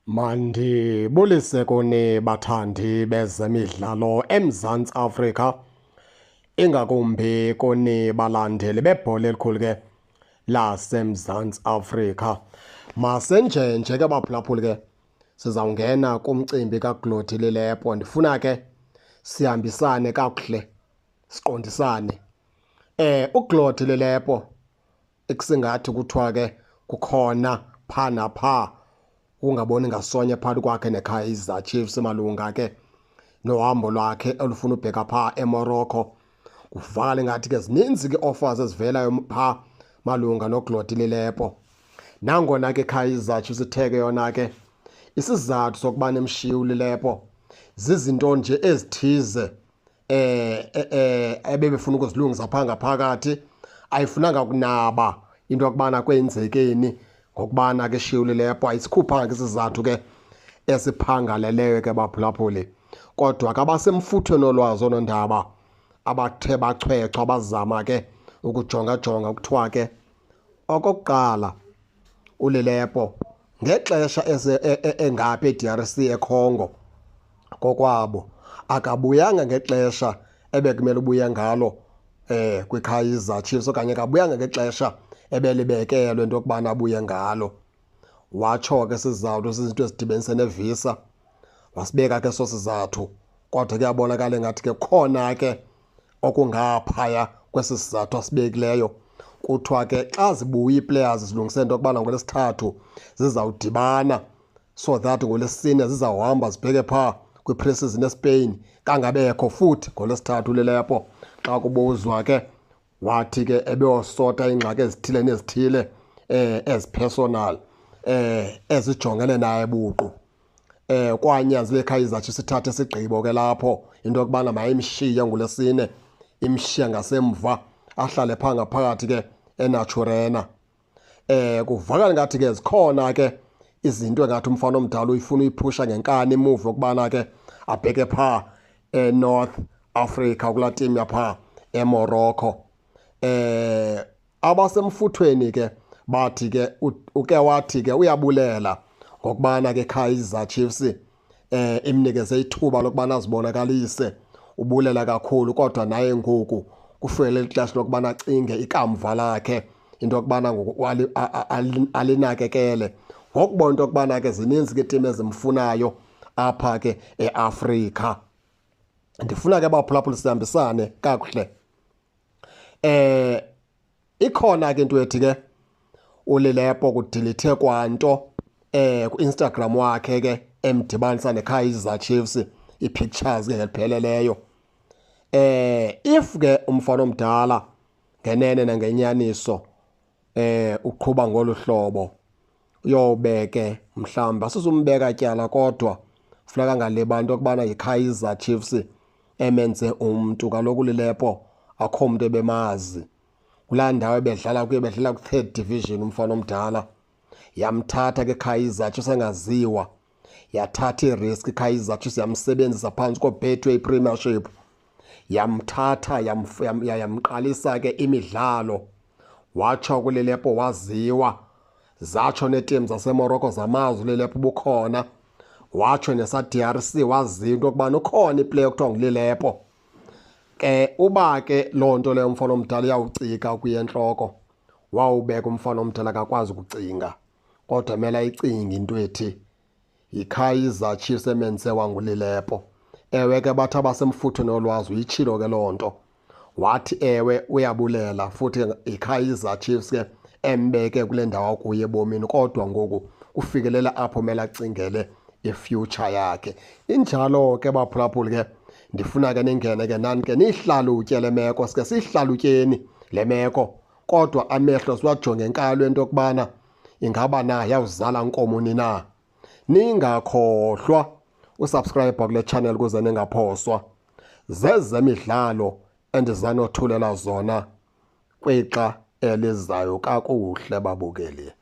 Mandibulise kuni bathandi bezemidlalo eMzantsi Afrika, ingakumbi kuni balandeli bebhola elikhulu ke laseMzantsi Afrika. Masenjenje ke baphulaphuli ke sizawungena kumcimbi kaGlory Lelepo. Ndifuna ke sihambisane kakuhle, siqondisane. uGlory Lelepo ekusingathi kuthiwa ke kukhona pha napha ungaboni ngasonye phakathi kwakhe neKaizer Chiefs malunga ke nohambo lwakhe olufuna ubheka pha eMorocco. Kuvakala ngathi ke zininzi ke offers ezivelayo pha malunga noGlory Lelepo. Nangona ke Kaizer Chiefs itheke yona ke isizathu sokuba nemshiya uLelepo zizinto nje ezithize ebebefuna ukuzilungisa pha ngaphakathi. Ayifunanga kunaba into yokubana kwenzekeni ngokubana ke shiya uLelepo, ayisikhupha ke isizathu ke esiphangaleleyo ke baphulaphuli. Kodwa ke abasemfuthweni olwazi onondaba abathe bachwechwa bazama ke ukujonga ukuthiwa ke okokuqala uLelepo ngexesha engapha eDRC eCongo kokwabo akabuyanga ngexesha ebekumele ubuye ngalo kwiKaizer Chiefs, okanye akabuyanga ngexesha ebelibekelwe into yokubana abuye ngalo. Watsho ke sizathu sizinto ezidibenise nevisa, wasibeka ke so sizathu. Kodwa kuyabonakala ngathi ke khona ke okungaphaya kwesi sizathu asibekileyo. Kuthiwa ke xa zibuya iiplayers zilungise into yokubana ngolesithathu zizawudibana, so that ngolesine zizawuhamba zibheke phaa kwi-pre-season eSpain. Kangabekho futhi ngolesithathu uLelepo xa kubuzwa ke wathi ke ebeyosota iingxaki ezithile nezithile ezipersonal ezijongene naye buqu. Kwanyanzeleka iKaizer Chiefs sithathe isigqibo ke lapho into yokubana mayimshiye ngolesine, imshiya ngasemva ahlale phaa ngaphakathi ke eNaturena. Kuvakala ngathi ke zikhona ke izinto engathi umfana omdala uyifuna uyiphusha ngenkani imuvi yokubana ke abheke phaa eNorth Africa kulaa team yaphaa eMorocco. Abasemfuthweni ke bathi ke wathi ke uyabulela ngokubana ke Kaizer Chiefs imnikeze ithuba lokubana azibonakalise. Ubulela kakhulu, kodwa naye ngoku kufele ixesha lokubana acinge ikamva lakhe, into yokubana ngoku alinakekele ngokubona into yokubana ke zininzi ke timu ezimfunayo apha ke eAfrika. Ndifuna ke baphulaphula sihambisane kakuhle. Ikhona ke into ethi ke uLelepo kudilithe kwanto ku-Instagram wakhe ke emdibanisa neKaizer Chiefs ii-pictures ke ngepheleleyo. If ke umfana omdala ngenene nangenyaniso uqhuba ngolu hlobo uyobeke mhlawumbi asizumbeka tyala, kodwa funeka ngalibala into yokubana yiKaizer Chiefs emenze umntu. Kaloku uLelepo akho mntu ebemazi kulaa ndawo bedlala ku-3rd division. Umfana omdala yamthatha ke Kaizer Chiefs engaziwa, yathatha irisk iKaizer Chiefs yamsebenzisa phantsi koBetway Premiership, yamthatha yamqalisa ke imidlalo. Watsho kuLelepo waziwa, zatsho neetim zaseMorocco zamazi uLelepo bukhona. Watsho nesaDRC waziwa into yokubana ukhona iplayer okuthiwa nguLelepo. Uba ke loo nto leyo umfana omdala iyawucika kuye entloko, wawubeka umfana omdala akakwazi ukucinga, kodwa mele ayicinge into ethi yiKaizer Chiefs emenze wanguLelepo. Ewe ke bathi abasemfuthweni olwazi uyitshilo ke loo nto. Wathi ewe uyabulela futhi yiKaizer Chiefs ke embeke kule ndawo kuye ebomini, kodwa ngoku ufikelela apho mele acingele ifuture yakhe. Injalo ke baphulaphuli ke ndifuna ke ningene ke nani ke nihlalutye le meko, sike sihlalutyeni le meko, kodwa amehlo siwajonge enkalo into yokubana ingaba na yawuzala nkomo na. Ningakhohlwa usubscribe kule channel ukuze ningaphoswa zezemidlalo endizanothulela zona kwixa elizayo kakuhle babukeli.